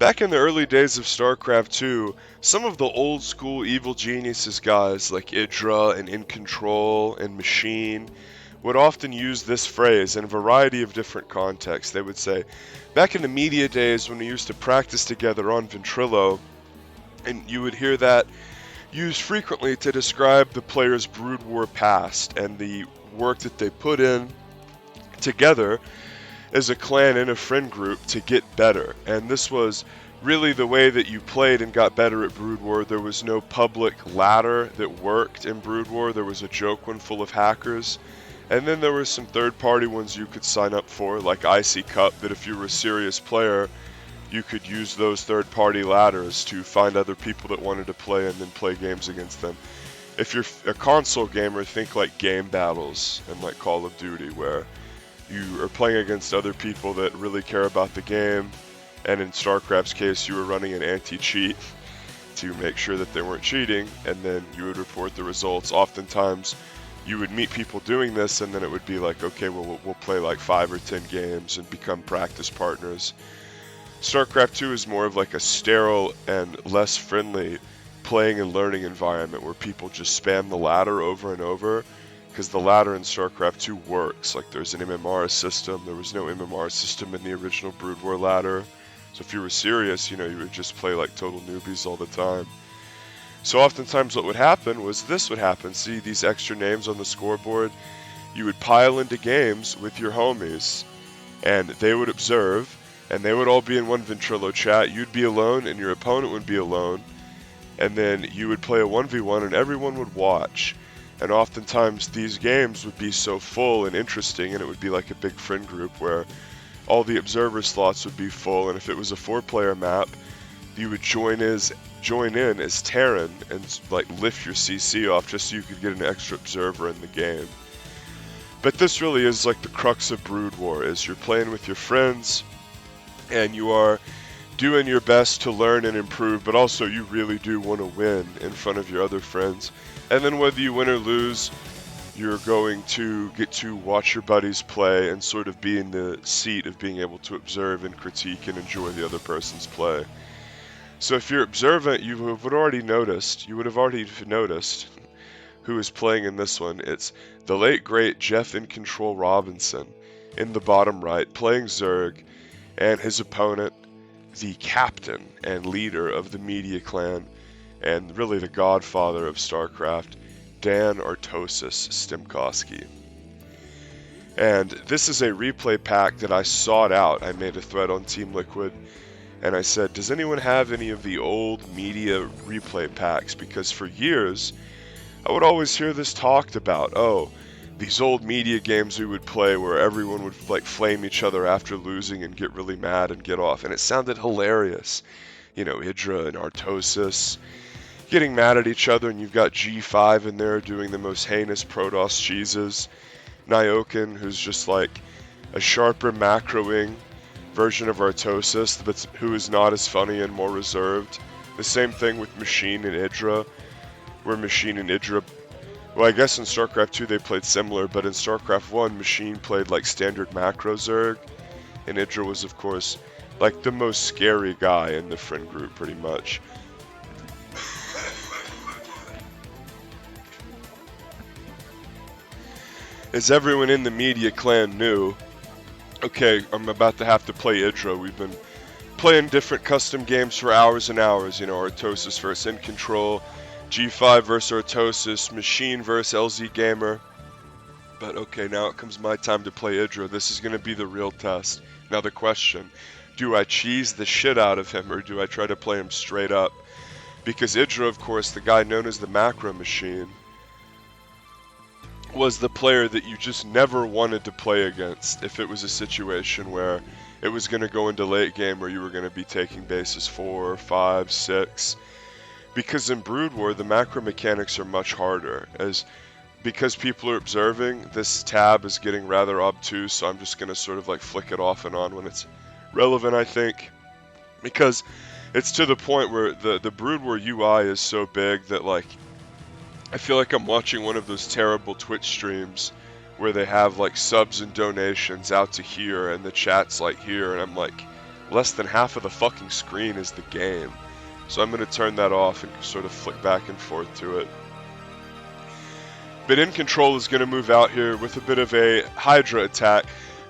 Back in the early days of StarCraft 2, some of the old school Evil Geniuses guys like Idra and Incontrol and Machine would often use this phrase in a variety of different contexts. They would say, back in the media days when we used to practice together on Ventrilo, and you would hear that used frequently to describe the player's Brood War past and the work that they put in together as a clan and a friend group to get better. And this was really the way that you played and got better at Brood War. There was no public ladder that worked in Brood War. There was a joke one full of hackers. And then there were some third-party ones you could sign up for, like Icy Cup, that if you were a serious player, you could use those third-party ladders to find other people that wanted to play and then play games against them. If you're a console gamer, think like game battles and like Call of Duty, where you are playing against other people that really care about the game, and in StarCraft's case, you were running an anti-cheat to make sure that they weren't cheating, and then you would report the results. Oftentimes, you would meet people doing this, and then it would be like, okay, well, we'll play like 5 or 10 games and become practice partners. StarCraft 2 is more of like a sterile and less friendly playing and learning environment where people just spam the ladder over and over, because the ladder in StarCraft 2 works. Like, there's an MMR system. There was no MMR system in the original Brood War ladder. So if you were serious, you would just play like total newbies all the time. So oftentimes what would happen was this would happen. See these extra names on the scoreboard? You would pile into games with your homies, and they would observe, and they would all be in one Ventrilo chat. You'd be alone, and your opponent would be alone. And then you would play a 1v1, and everyone would watch. And oftentimes these games would be so full and interesting, and it would be like a big friend group where all the observer slots would be full, and if it was a 4-player map, you would join in as Terran and like lift your CC off just so you could get an extra observer in the game. But this really is like the crux of Brood War, is you're playing with your friends, and you are doing your best to learn and improve, but also you really do want to win in front of your other friends. And then whether you win or lose, you're going to get to watch your buddies play and sort of be in the seat of being able to observe and critique and enjoy the other person's play. So if you're observant, you would have already noticed who is playing in this one. It's the late great Geoff Incontrol Robinson in the bottom right, playing Zerg, and his opponent, the captain and leader of the Media clan, and really the godfather of StarCraft, Dan Artosis Stemkowski. And this is a replay pack that I sought out. I made a thread on Team Liquid, and I said, does anyone have any of the old Media replay packs? Because for years, I would always hear this talked about. Oh, these old Media games we would play where everyone would like flame each other after losing and get really mad and get off. And it sounded hilarious. Idra and Artosis getting mad at each other, and you've got G5 in there doing the most heinous Protoss cheeses. Nyokin, who's just like a sharper macroing version of Artosis, but who is not as funny and more reserved. The same thing with Machine and Idra, where Machine and Idra, well, I guess in StarCraft 2 they played similar, but in StarCraft 1, Machine played like standard macro Zerg, and Idra was, of course, like the most scary guy in the friend group, pretty much. As everyone in the Media clan knew, okay, I'm about to have to play Idra. We've been playing different custom games for hours and hours, Artosis versus Incontrol, G5 versus Artosis, Machine versus LZ Gamer. But okay, now it comes my time to play Idra. This is going to be the real test. Now the question, do I cheese the shit out of him, or do I try to play him straight up? Because Idra, of course, the guy known as the Macro Machine, was the player that you just never wanted to play against if it was a situation where it was going to go into late game where you were going to be taking bases 4, 5, 6. Because in Brood War, the macro mechanics are much harder. Because people are observing, this tab is getting rather obtuse, so I'm just going to sort of like flick it off and on when it's relevant, I think. Because it's to the point where the Brood War UI is so big that like I feel like I'm watching one of those terrible Twitch streams where they have like subs and donations out to here and the chat's like here, and I'm like less than half of the fucking screen is the game. So I'm going to turn that off and sort of flick back and forth to it. But Incontrol is going to move out here with a bit of a Hydra attack.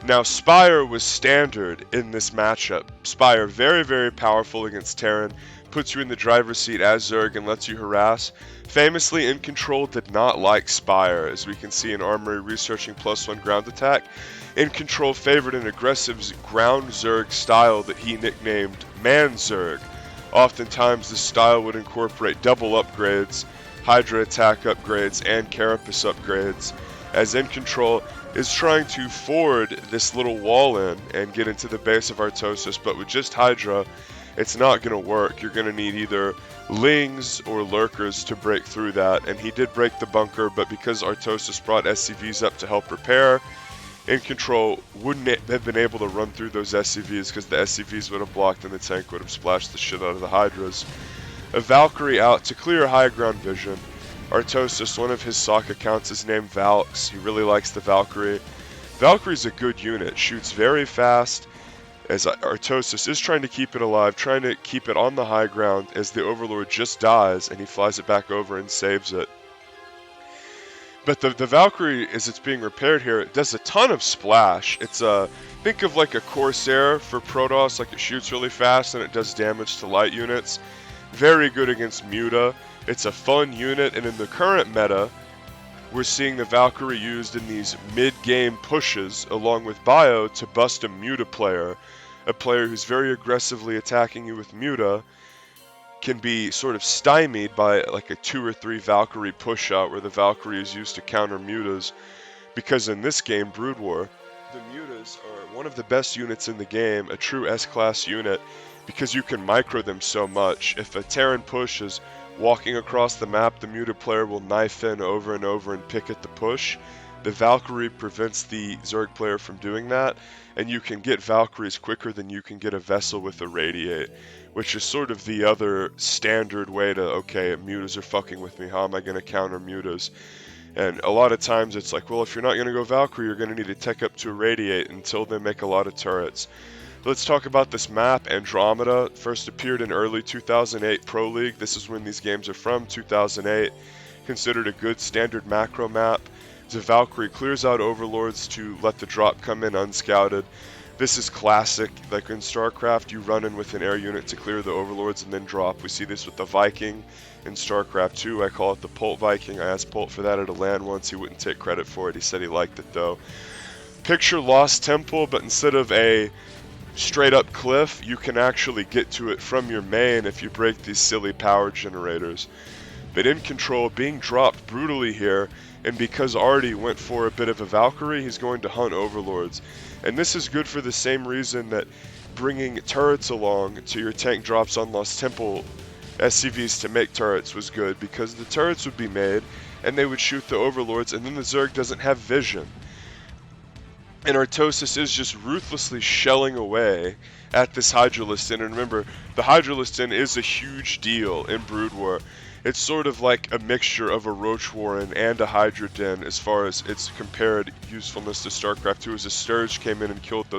Now, Spire was standard in this matchup. Spire, very, very powerful against Terran, puts you in the driver's seat as Zerg and lets you harass. Famously, Incontrol did not like Spire, as we can see in Armory researching +1 ground attack. Incontrol favored an aggressive ground Zerg style that he nicknamed Man Zerg. Oftentimes, this style would incorporate double upgrades, Hydra attack upgrades, and Carapace upgrades, as Incontrol is trying to ford this little wall in and get into the base of Artosis, but with just Hydra, it's not going to work. You're going to need either Lings or Lurkers to break through that, and he did break the bunker, but because Artosis brought SCVs up to help repair, Incontrol wouldn't have been able to run through those SCVs because the SCVs would have blocked and the tank would have splashed the shit out of the Hydras. A Valkyrie out to clear high ground vision. Artosis, one of his SOC accounts is named Valks. He really likes the Valkyrie. Valkyrie's a good unit, shoots very fast, as Artosis is trying to keep it alive, trying to keep it on the high ground as the Overlord just dies and he flies it back over and saves it. But the Valkyrie, as it's being repaired here, it does a ton of splash. It's think of like a Corsair for Protoss, like it shoots really fast and it does damage to light units. Very good against Muta. It's a fun unit, and in the current meta, we're seeing the Valkyrie used in these mid-game pushes along with Bio to bust a Muta player. A player who's very aggressively attacking you with Muta can be sort of stymied by like a 2 or 3 Valkyrie push out where the Valkyrie is used to counter Mutas, because in this game, Brood War, the Mutas are one of the best units in the game, a true S-class unit, because you can micro them so much. If a Terran push is walking across the map, the Muta player will knife in over and over and pick at the push. The Valkyrie prevents the Zerg player from doing that, and you can get Valkyries quicker than you can get a vessel with a Radiate, which is sort of the other standard way to, okay, Mutas are fucking with me, how am I going to counter Mutas? And a lot of times it's like, well, if you're not going to go Valkyrie, you're going to need to tech up to a Radiate until they make a lot of turrets. Let's talk about this map. Andromeda first appeared in early 2008 Pro League. This is when these games are from, 2008. Considered a good standard macro map. The Valkyrie clears out Overlords to let the drop come in unscouted. This is classic. Like in StarCraft, you run in with an air unit to clear the Overlords and then drop. We see this with the Viking in StarCraft 2. I call it the Pult Viking. I asked Pult for that at a LAN once. He wouldn't take credit for it. He said he liked it though. Picture Lost Temple, but instead of a straight up cliff, you can actually get to it from your main if you break these silly power generators. But Incontrol being dropped brutally here, and because Arty went for a bit of a Valkyrie, he's going to hunt Overlords. And this is good for the same reason that bringing turrets along to your tank drops on Lost Temple SCVs to make turrets was good, because the turrets would be made and they would shoot the Overlords, and then the Zerg doesn't have vision. And Artosis is just ruthlessly shelling away at this Hydralistin. And remember, the Hydralistin is a huge deal in Brood War. It's sort of like a mixture of a Roach Warren and a Hydra Den as far as its compared usefulness to StarCraft 2. As a Sturge came in and killed the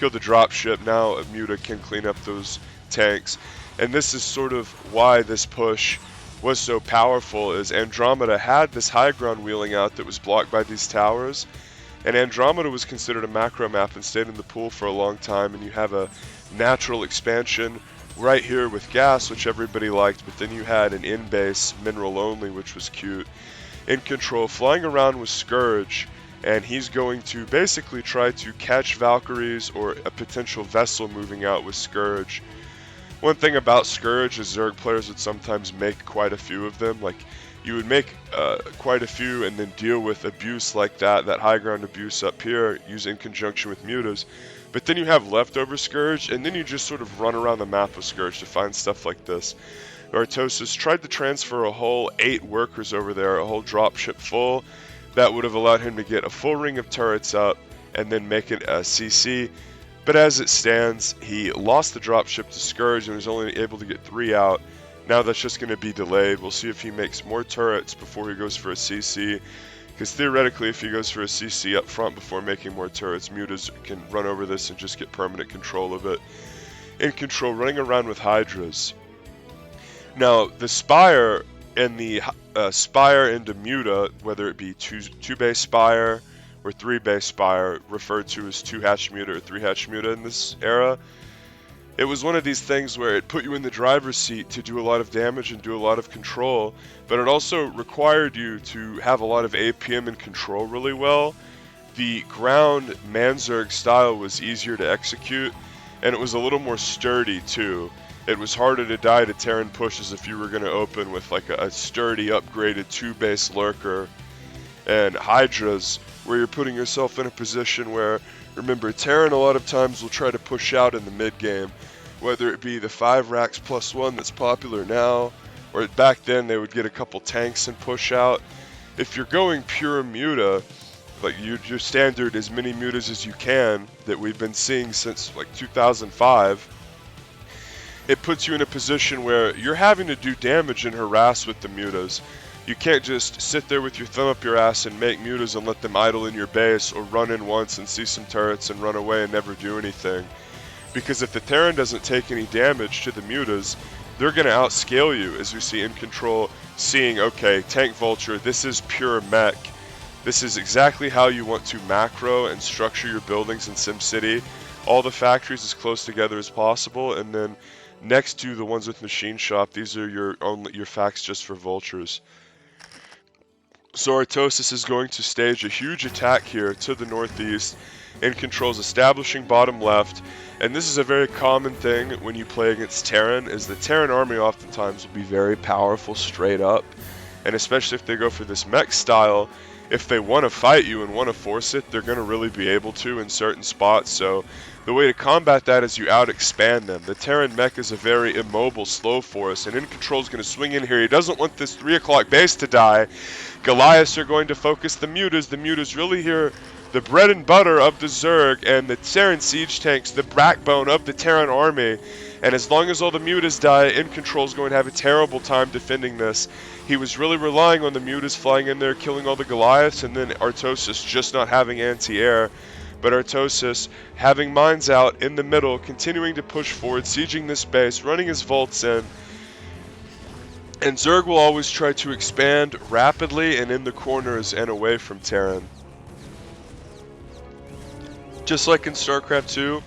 dropship, now a Muta can clean up those tanks. And this is sort of why this push was so powerful, is Andromeda had this high ground wheeling out that was blocked by these towers. And Andromeda was considered a macro map and stayed in the pool for a long time, and you have a natural expansion right here with gas, which everybody liked, but then you had an in-base mineral only, which was cute. Incontrol flying around with Scourge, and he's going to basically try to catch Valkyries or a potential vessel moving out with Scourge. One thing about Scourge is Zerg players would sometimes make quite a few of them. Like, you would make quite a few and then deal with abuse like that high ground abuse up here, use in conjunction with Mutas. But then you have leftover Scourge, and then you just sort of run around the map with Scourge to find stuff like this. Artosis tried to transfer a whole 8 workers over there, a whole dropship full. That would have allowed him to get a full ring of turrets up and then make it a CC. But as it stands, he lost the dropship to Scourge and was only able to get 3 out. Now that's just going to be delayed. We'll see if he makes more turrets before he goes for a CC. Because theoretically, if he goes for a CC up front before making more turrets, Mutas can run over this and just get permanent control of it. Incontrol running around with Hydras. Now, the Spire and the Spire into Muta, whether it be two base Spire or 3-base Spire, referred to as 2-hatch Muta or 3-hatch Muta in this era, it was one of these things where it put you in the driver's seat to do a lot of damage and do a lot of control, but it also required you to have a lot of APM and control really well. The ground Manzurg style was easier to execute, and it was a little more sturdy too. It was harder to die to Terran pushes if you were going to open with like a sturdy upgraded 2-base Lurker and Hydras, where you're putting yourself in a position where, remember, Terran a lot of times will try to push out in the mid game, whether it be the 5 racks plus 1 that's popular now, or back then they would get a couple tanks and push out. If you're going pure Muta, like your standard as many Mutas as you can that we've been seeing since like 2005, it puts you in a position where you're having to do damage and harass with the Mutas. You can't just sit there with your thumb up your ass and make Mutas and let them idle in your base, or run in once and see some turrets and run away and never do anything. Because if the Terran doesn't take any damage to the Mutas, they're going to outscale you, as we see Incontrol seeing, okay, Tank Vulture, this is pure mech. This is exactly how you want to macro and structure your buildings in SimCity. All the factories as close together as possible, and then next to the ones with Machine Shop, these are your facts just for Vultures. So Artosis is going to stage a huge attack here to the northeast. Incontrol's establishing bottom left, and this is a very common thing when you play against Terran, is the Terran army oftentimes will be very powerful straight up, and especially if they go for this mech style, if they want to fight you and want to force it, they're going to really be able to in certain spots. So the way to combat that is you out-expand them. The Terran mech is a very immobile, slow force, and Incontrol's going to swing in here. He doesn't want this 3 o'clock base to die. Goliaths are going to focus the Mutas. The Mutas really here, the bread and butter of the Zerg, and the Terran siege tanks, the backbone of the Terran army. And as long as all the Mutas die, Incontrol's going to have a terrible time defending this. He was really relying on the Mutas flying in there, killing all the Goliaths, and then Artosis just not having anti-air. But Artosis, having mines out in the middle, continuing to push forward, sieging this base, running his vaults in. And Zerg will always try to expand rapidly and in the corners and away from Terran. Just like in StarCraft 2,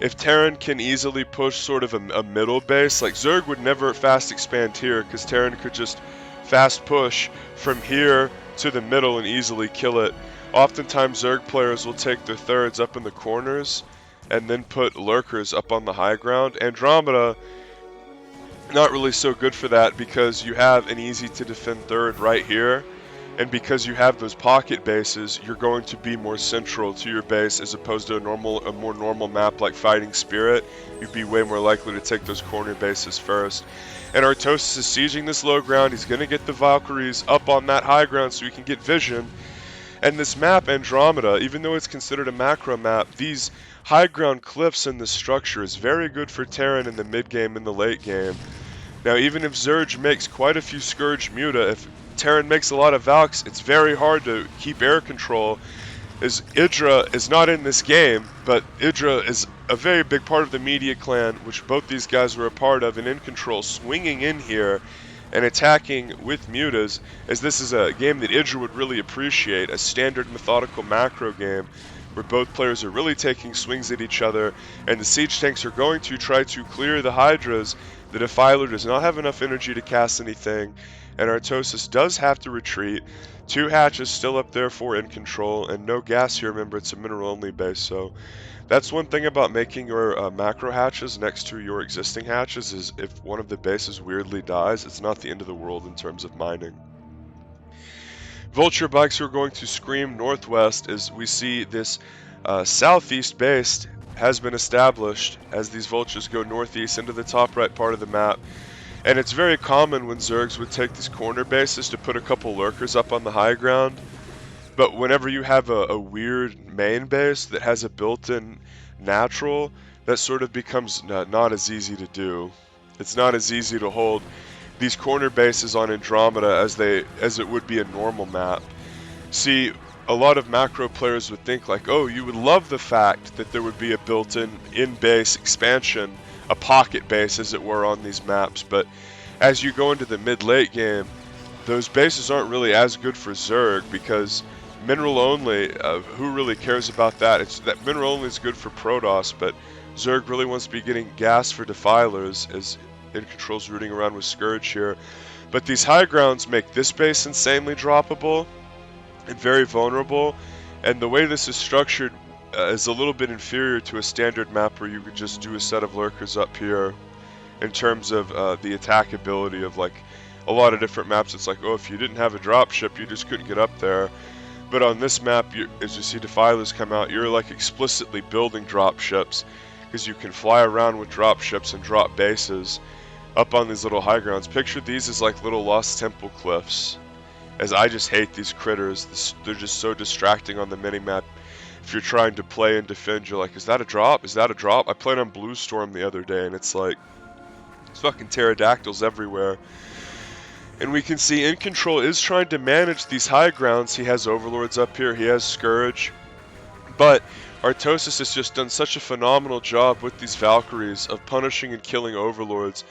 if Terran can easily push sort of a middle base, like Zerg would never fast expand here, because Terran could just fast push from here to the middle and easily kill it. Oftentimes Zerg players will take their thirds up in the corners and then put lurkers up on the high ground. Andromeda, not really so good for that, because you have an easy to defend third right here, and because you have those pocket bases, you're going to be more central to your base as opposed to a more normal map like Fighting Spirit. You'd be way more likely to take those corner bases first. And Artosis is sieging this low ground. He's going to get the Valkyries up on that high ground so he can get vision. And this map, Andromeda, even though it's considered a macro map, these high ground cliffs in this structure is very good for Terran in the mid game and the late game. Now, even if Zerg makes quite a few Scourge Muta, if Terran makes a lot of Valks, it's very hard to keep air control, as Idra is not in this game, but Idra is a very big part of the Media clan, which both these guys were a part of, and Incontrol swinging in here and attacking with Mutas, as this is a game that Idra would really appreciate, a standard methodical macro game, where both players are really taking swings at each other, and the siege tanks are going to try to clear the Hydras. The Defiler does not have enough energy to cast anything, and Artosis does have to retreat. 2 hatches still up there for Incontrol, and no gas here. Remember, it's a mineral only base, so that's one thing about making your macro hatches next to your existing hatches, is if one of the bases weirdly dies, it's not the end of the world in terms of mining. Vulture bikes are going to scream northwest as we see this southeast base has been established as these vultures go northeast into the top right part of the map. And it's very common when Zergs would take these corner bases to put a couple lurkers up on the high ground. But whenever you have a weird main base that has a built-in natural, that sort of becomes not as easy to do. It's not as easy to hold these corner bases on Andromeda as it would be a normal map. See, a lot of macro players would think like, oh, you would love the fact that there would be a built-in in-base expansion a pocket base, as it were, on these maps. But as you go into the mid-late game, those bases aren't really as good for Zerg, because mineral only, who really cares about that? It's that mineral only is good for Protoss, but Zerg really wants to be getting gas for Defilers, as Incontrol's rooting around with Scourge here. But these high grounds make this base insanely droppable and very vulnerable, and the way this is structured is a little bit inferior to a standard map where you could just do a set of lurkers up here. In terms of the attackability of, like, a lot of different maps, it's like, oh, if you didn't have a dropship, you just couldn't get up there. But on this map, as you see Defilers come out, you're like explicitly building dropships, because you can fly around with dropships and drop bases up on these little high grounds. Picture these as like little Lost Temple cliffs, as I just hate these critters. They're just so distracting on the minimap. If you're trying to play and defend, you're like, is that a drop? Is that a drop? I played on Blue Storm the other day, and it's like, there's fucking pterodactyls everywhere. And we can see Incontrol is trying to manage these high grounds. He has Overlords up here, he has Scourge, but Artosis has just done such a phenomenal job with these Valkyries of punishing and killing Overlords.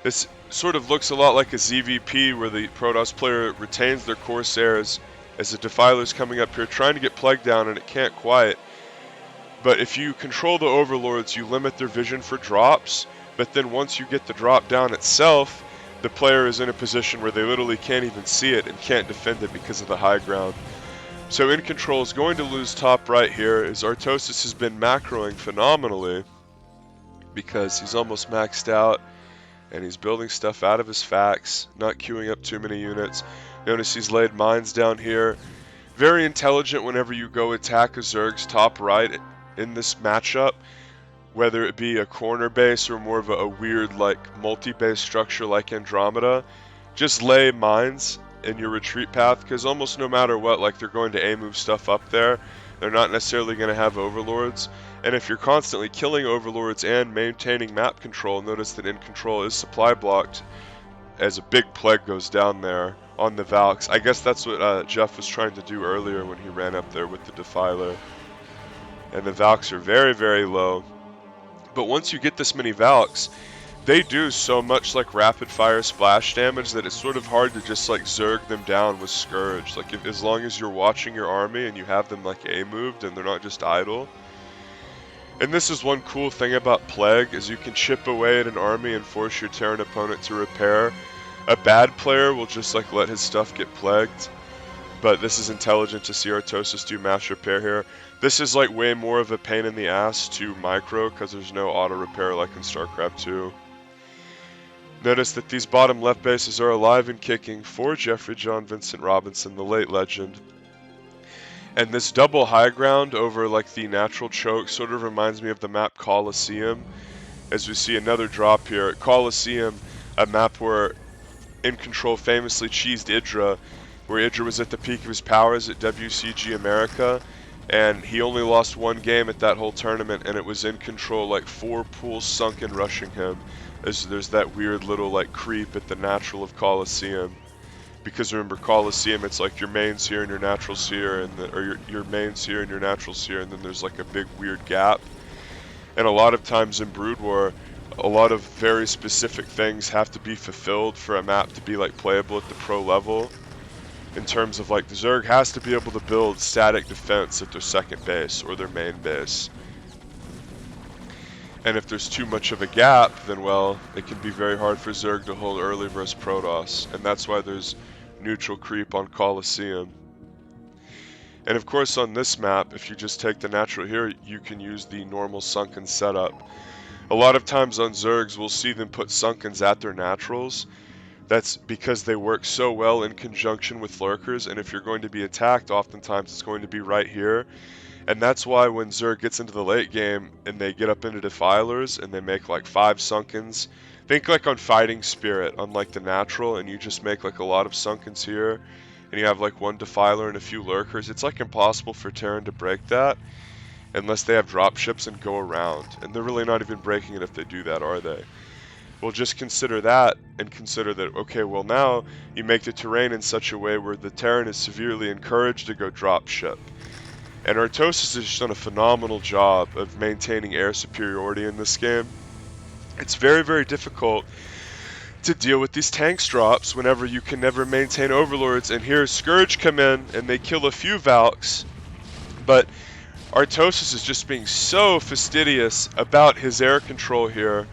This sort of looks a lot like a ZVP, where the Protoss player retains their Corsairs as the Defiler's coming up here trying to get Plague down, and it can't quite. But if you control the Overlords, you limit their vision for drops, but then once you get the drop down itself, the player is in a position where they literally can't even see it and can't defend it because of the high ground. So Incontrol is going to lose top right here, as Artosis has been macroing phenomenally, because he's almost maxed out and he's building stuff out of his facts, not queuing up too many units. Notice he's laid mines down here. Very intelligent whenever you go attack a Zerg's top right in this matchup, whether it be a corner base or more of a weird like multi-base structure like Andromeda. Just lay mines in your retreat path, because almost no matter what, like, they're going to A-move stuff up there. They're not necessarily going to have Overlords, and if you're constantly killing Overlords and maintaining map control, notice that Incontrol is supply blocked as a big plague goes down there on the Valks. I guess that's what Geoff was trying to do earlier when he ran up there with the Defiler. And the Valks are very, very low. But once you get this many Valks, they do so much like rapid fire splash damage that it's sort of hard to just like Zerg them down with Scourge. Like, as long as you're watching your army and you have them like A-moved and they're not just idle. And this is one cool thing about Plague, is you can chip away at an army and force your Terran opponent to repair. A bad player will just like let his stuff get plagued. But this is intelligent to see Artosis do mass repair here. This is like way more of a pain in the ass to micro, because there's no auto repair like in StarCraft 2. Notice that these bottom left bases are alive and kicking for Geoff Vincent Robinson, the late legend. And this double high ground over like the natural choke sort of reminds me of the map Colosseum, as we see another drop here. At Colosseum, a map where Incontrol famously cheesed Idra, where Idra was at the peak of his powers at WCG America, and he only lost one game at that whole tournament, and it was Incontrol like 4 pools sunken rushing him, as there's that weird little like creep at the natural of Colosseum. Because remember, Colosseum, it's like your main's here and your natural's here, and or your main's here and your natural's here, and then there's like a big weird gap. And a lot of times in Brood War, a lot of very specific things have to be fulfilled for a map to be like playable at the pro level. In terms of like, the Zerg has to be able to build static defense at their second base or their main base. And if there's too much of a gap, then well, it can be very hard for Zerg to hold early versus Protoss. And that's why there's neutral creep on Colosseum. And of course on this map, if you just take the natural here, you can use the normal sunken setup. A lot of times on Zergs, we'll see them put sunkens at their naturals. That's because they work so well in conjunction with lurkers, and if you're going to be attacked, oftentimes it's going to be right here. And that's why when Zerg gets into the late game and they get up into Defilers and they make like 5 sunkens, think like on Fighting Spirit, on like the natural, and you just make like a lot of sunkens here, and you have like 1 Defiler and a few lurkers. It's like impossible for Terran to break that unless they have dropships and go around. And they're really not even breaking it if they do that, are they? Well, just consider that, and consider that, okay, well now you make the terrain in such a way where the Terran is severely encouraged to go dropship. And Artosis has done a phenomenal job of maintaining air superiority in this game. It's very, very difficult to deal with these tanks drops whenever you can never maintain overlords. And here Scourge come in and they kill a few Valks, but Artosis is just being so fastidious about his air control here.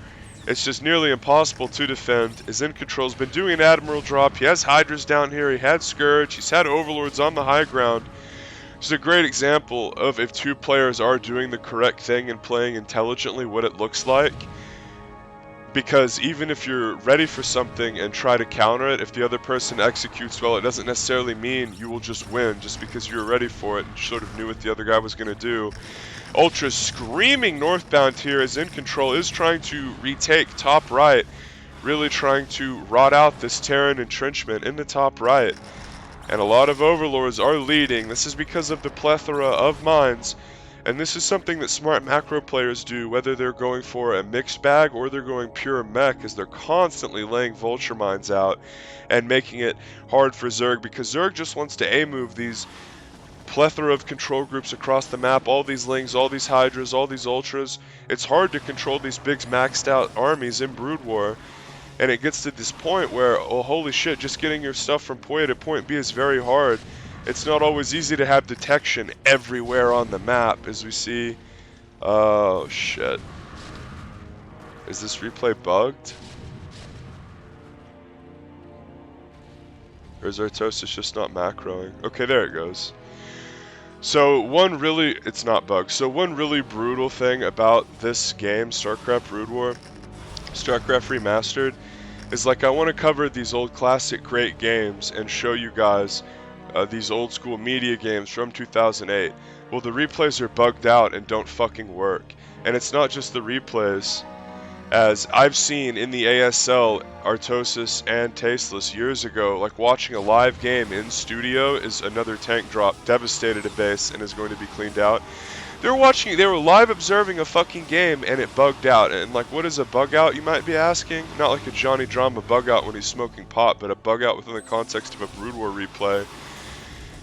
It's just nearly impossible to defend. His Incontrol's been doing an Admiral drop. He has Hydras down here. He had Scourge. He's had Overlords on the high ground. It's a great example of if two players are doing the correct thing and playing intelligently, what it looks like. Because even if you're ready for something and try to counter it, if the other person executes well, it doesn't necessarily mean you will just win just because you were ready for it and sort of knew what the other guy was going to do. Ultra screaming northbound here as Incontrol is trying to retake top right, really trying to rot out this Terran entrenchment in the top right. And a lot of Overlords are leading. This is because of the plethora of mines. And this is something that smart macro players do, whether they're going for a mixed bag or they're going pure mech, as they're constantly laying vulture mines out and making it hard for Zerg, because Zerg just wants to A-move these plethora of control groups across the map, all these Lings, all these Hydras, all these Ultras. It's hard to control these big maxed out armies in Brood War. And it gets to this point where, oh holy shit, just getting your stuff from point A to point B is very hard. It's not always easy to have detection everywhere on the map, as we see. Oh shit. Is this replay bugged? Or is Artosis just not macroing? Okay, there it goes. So it's not bugged. So one really brutal thing about this game, StarCraft Brood War, StarCraft Remastered, is like I want to cover these old classic great games and show you guys these old school media games from 2008. Well, the replays are bugged out and don't fucking work. And it's not just the replays, as I've seen in the ASL, Artosis and Tasteless years ago, like watching a live game in studio is another tank drop, devastated a base and is going to be cleaned out. They were live observing a fucking game and it bugged out. And like, what is a bug out, you might be asking? Not like a Johnny Drama bug out when he's smoking pot, but a bug out within the context of a Brood War replay.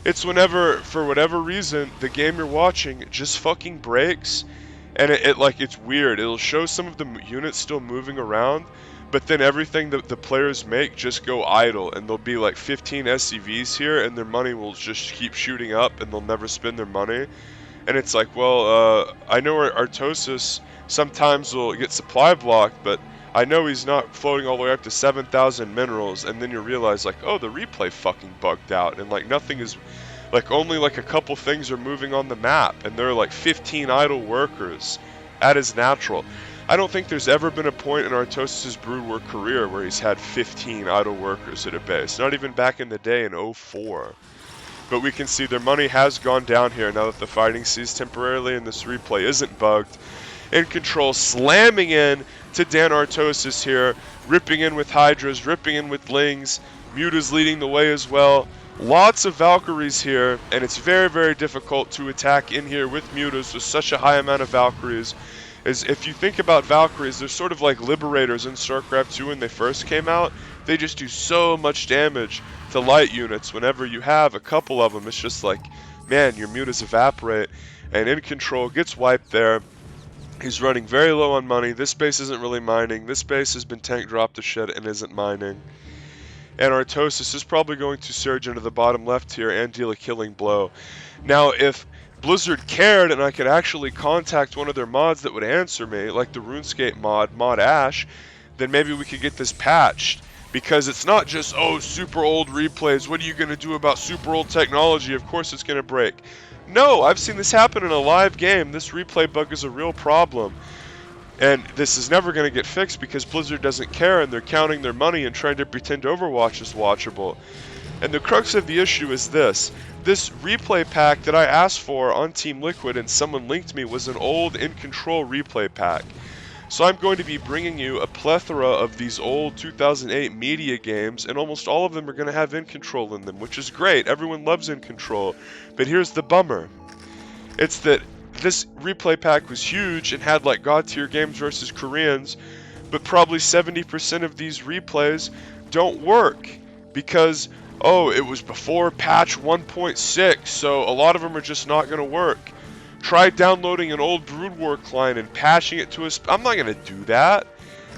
It's whenever, for whatever reason, the game you're watching just fucking breaks, and it's weird. It'll show some of the units still moving around, but then everything that the players make just go idle, and there'll be like 15 SCVs here, and their money will just keep shooting up, and they'll never spend their money. And it's like, well, I know Artosis sometimes will get supply blocked, but I know he's not floating all the way up to 7,000 minerals, and then you realize, like, oh, the replay fucking bugged out, and like nothing is, like only like a couple things are moving on the map, and there are like 15 idle workers. That is natural. I don't think there's ever been a point in Artosis' Brood War career where he's had 15 idle workers at a base, not even back in the day in 04. But we can see their money has gone down here now that the fighting ceased temporarily and this replay isn't bugged. Incontrol slamming in to Dan Artosis here, ripping in with Hydras, ripping in with Lings. Muta's leading the way as well. Lots of Valkyries here, and it's very, very difficult to attack in here with Mutas with such a high amount of Valkyries. As if you think about Valkyries, they're sort of like Liberators in StarCraft 2 when they first came out. They just do so much damage to light units. Whenever you have a couple of them, it's just like, man, your Mutas evaporate. And Incontrol gets wiped there. He's running very low on money. This base isn't really mining. This base has been tank dropped to shit and isn't mining. And Artosis is probably going to surge into the bottom left here and deal a killing blow. Now, if Blizzard cared and I could actually contact one of their mods that would answer me, like the RuneScape mod Ash, then maybe we could get this patched. Because it's not just, oh, super old replays, what are you going to do about super old technology? Of course it's going to break. No, I've seen this happen in a live game. This replay bug is a real problem. And this is never going to get fixed because Blizzard doesn't care and they're counting their money and trying to pretend Overwatch is watchable. And the crux of the issue is this. This replay pack that I asked for on Team Liquid and someone linked me was an old Incontrol replay pack. So I'm going to be bringing you a plethora of these old 2008 media games, and almost all of them are going to have Incontrol in them, which is great. Everyone loves Incontrol. But here's the bummer. It's that this replay pack was huge and had like God tier games versus Koreans, but probably 70% of these replays don't work because, oh, it was before patch 1.6, so a lot of them are just not going to work. Try downloading an old Brood War client and patching it to I'm not going to do that.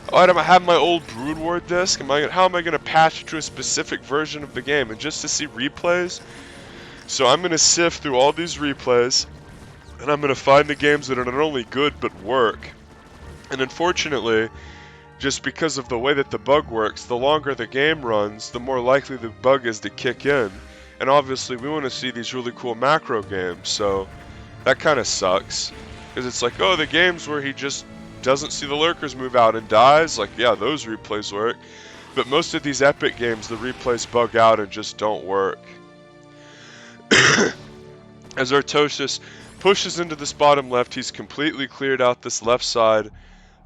Alright, I'm gonna have my old Brood War disc. How am I gonna patch it to a specific version of the game? And just to see replays, so I'm gonna sift through all these replays, and I'm gonna find the games that are not only good but work. And unfortunately, just because of the way that the bug works, the longer the game runs, the more likely the bug is to kick in. And obviously, we want to see these really cool macro games, so that kind of sucks. Because it's like, oh, the games where he just doesn't see the lurkers move out and dies, like, yeah, those replays work. But most of these epic games, the replays bug out and just don't work. As Artosis pushes into this bottom left, he's completely cleared out this left side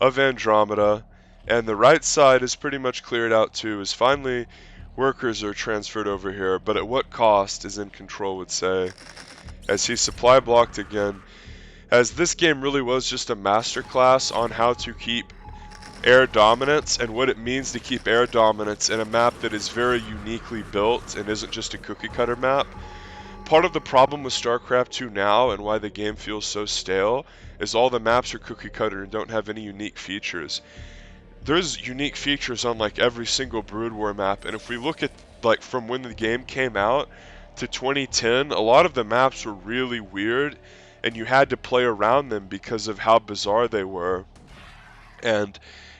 of Andromeda, and the right side is pretty much cleared out too, as finally workers are transferred over here, but at what cost, as Incontrol would say, as he's supply blocked again, as this game really was just a masterclass on how to keep air dominance and what it means to keep air dominance in a map that is very uniquely built and isn't just a cookie cutter map. Part of the problem with StarCraft 2 now and why the game feels so stale is all the maps are cookie cutter and don't have any unique features. There's unique features on like every single Brood War map, and if we look at like from when the game came out to 2010, a lot of the maps were really weird and you had to play around them because of how bizarre they were. And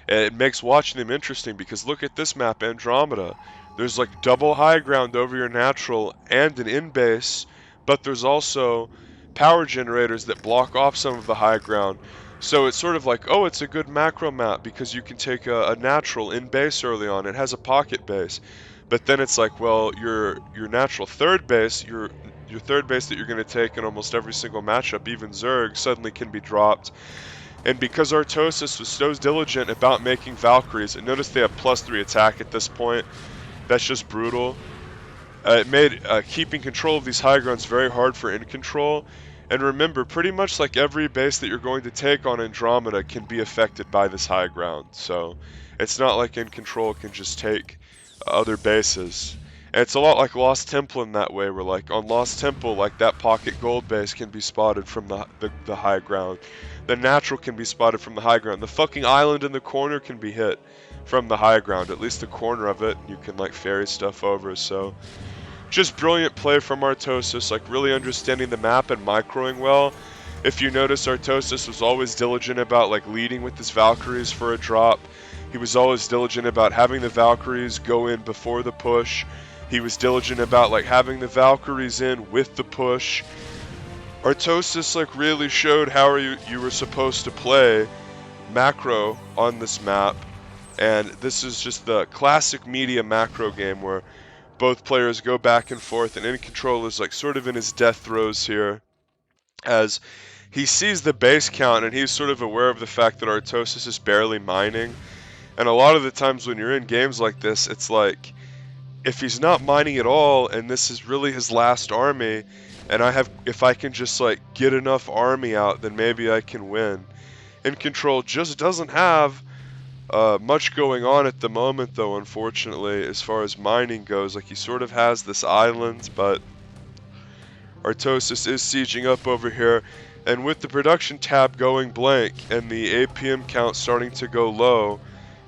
it makes watching them interesting because look at this map, Andromeda. There's like double high ground over your natural and an in base, but there's also power generators that block off some of the high ground. So it's sort of like, oh, it's a good macro map because you can take a natural in base early on. It has a pocket base. But then it's like, well, your natural third base, your third base that you're going to take in almost every single matchup, even Zerg, suddenly can be dropped. And because Artosis was so diligent about making Valkyries, and notice they have +3 attack at this point, that's just brutal. It made keeping control of these high grounds very hard for Incontrol. And remember, pretty much like every base that you're going to take on Andromeda can be affected by this high ground. So it's not like Incontrol can just take other bases. And it's a lot like Lost Temple in that way, where like on Lost Temple, like that pocket gold base can be spotted from the high ground. The natural can be spotted from the high ground. The fucking island in the corner can be hit from the high ground, at least the corner of it. You can like ferry stuff over, so just brilliant play from Artosis, like really understanding the map and microing well. If you notice, Artosis was always diligent about like leading with his Valkyries for a drop. He was always diligent about having the Valkyries go in before the push. He was diligent about like having the Valkyries in with the push. Artosis like really showed how you were supposed to play macro on this map, and this is just the classic media macro game where both players go back and forth, and Incontrol is like sort of in his death throes here as he sees the base count and he's sort of aware of the fact that Artosis is barely mining. And a lot of the times when you're in games like this, it's like if he's not mining at all and this is really his last army, and if I can just like get enough army out, then maybe I can win. Incontrol just doesn't have much going on at the moment, though, unfortunately, as far as mining goes. Like, he sort of has this island, but Artosis is sieging up over here. And with the production tab going blank and the APM count starting to go low,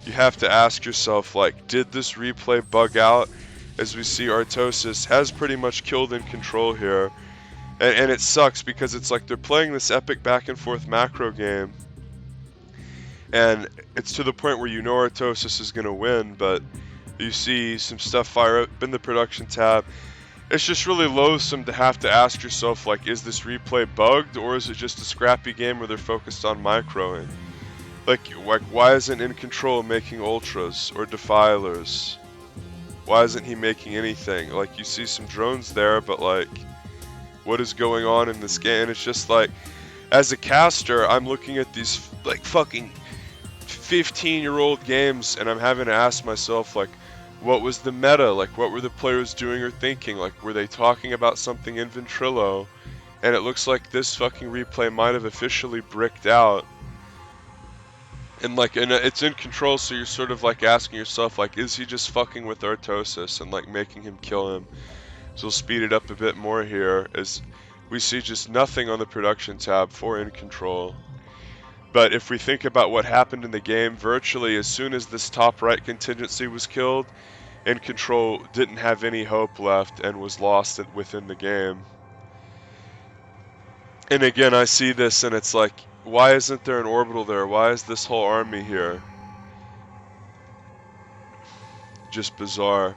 you have to ask yourself, like, did this replay bug out? As we see, Artosis has pretty much killed Incontrol here. And it sucks because it's like they're playing this epic back and forth macro game. And it's to the point where you know Artosis is going to win, but you see some stuff fire up in the production tab. It's just really loathsome to have to ask yourself, like, is this replay bugged, or is it just a scrappy game where they're focused on microing? Like why isn't Incontrol making ultras or defilers? Why isn't he making anything? Like, you see some drones there, but like, what is going on in this game? And it's just like, as a caster, I'm looking at these like fucking 15-year-old games, and I'm having to ask myself, like, what was the meta? Like, what were the players doing or thinking? Like, were they talking about something in Ventrilo? And it looks like this fucking replay might have officially bricked out. And like, it's Incontrol, so you're sort of like asking yourself, like, is he just fucking with Artosis and like making him kill him? So we'll speed it up a bit more here as we see just nothing on the production tab for Incontrol. But if we think about what happened in the game, virtually as soon as this top right contingency was killed, Incontrol didn't have any hope left and was lost within the game. And again, I see this and it's like, why isn't there an orbital there? Why is this whole army here? Just bizarre.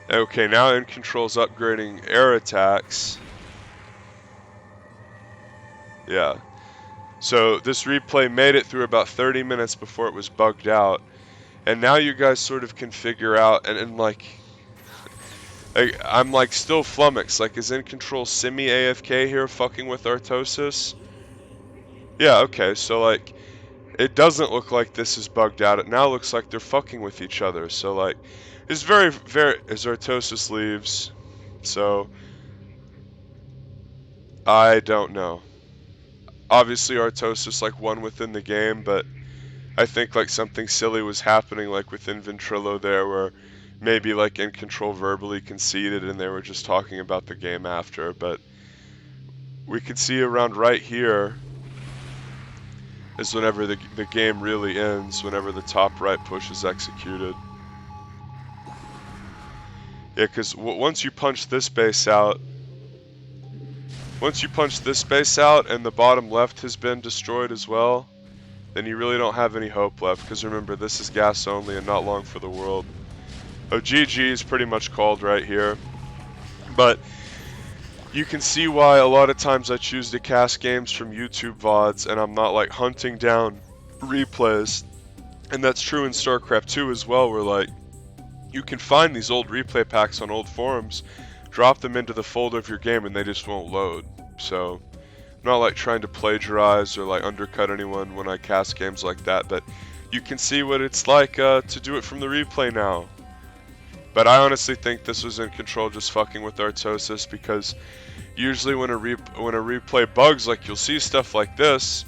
Okay, now Incontrol's upgrading air attacks. Yeah. So this replay made it through about 30 minutes before it was bugged out. And now you guys sort of can figure out, and like, I'm like still flummoxed. Like, is Incontrol semi-AFK here fucking with Artosis? Yeah, okay, so like, it doesn't look like this is bugged out. It now looks like they're fucking with each other. So like, it's very, as Artosis leaves. So, I don't know. Obviously Artosis like won within the game, but I think like something silly was happening like within Ventrilo there where maybe like Incontrol verbally conceded and they were just talking about the game after, but we can see around right here is whenever the game really ends, whenever the top right push is executed. Yeah, because once you punch this base out, and the bottom left has been destroyed as well, then you really don't have any hope left, because remember, this is gas only and not long for the world. Oh, GG is pretty much called right here. But you can see why a lot of times I choose to cast games from YouTube VODs and I'm not like hunting down replays. And that's true in StarCraft 2 as well, where like you can find these old replay packs on old forums, drop them into the folder of your game and they just won't load. So I'm not like trying to plagiarize or like undercut anyone when I cast games like that, but you can see what it's like to do it from the replay now. But I honestly think this was Incontrol just fucking with Artosis, because usually when a replay bugs, like you'll see stuff like this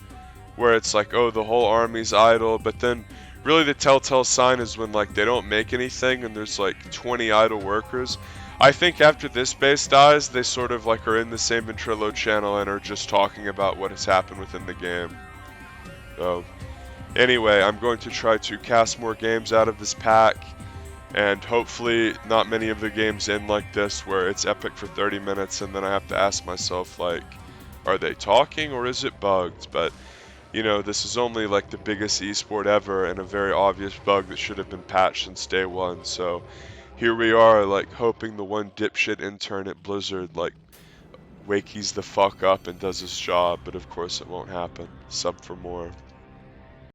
where it's like, oh, the whole army's idle, but then really the telltale sign is when like they don't make anything and there's like 20 idle workers. I think after this base dies, they sort of like are in the same Ventrilo channel and are just talking about what has happened within the game. So anyway, I'm going to try to cast more games out of this pack. And hopefully not many of the games end like this where it's epic for 30 minutes and then I have to ask myself like, are they talking or is it bugged? But you know, this is only like the biggest esport ever and a very obvious bug that should have been patched since day one. So here we are like hoping the one dipshit intern at Blizzard like wakies the fuck up and does his job, but of course it won't happen. Sub for more.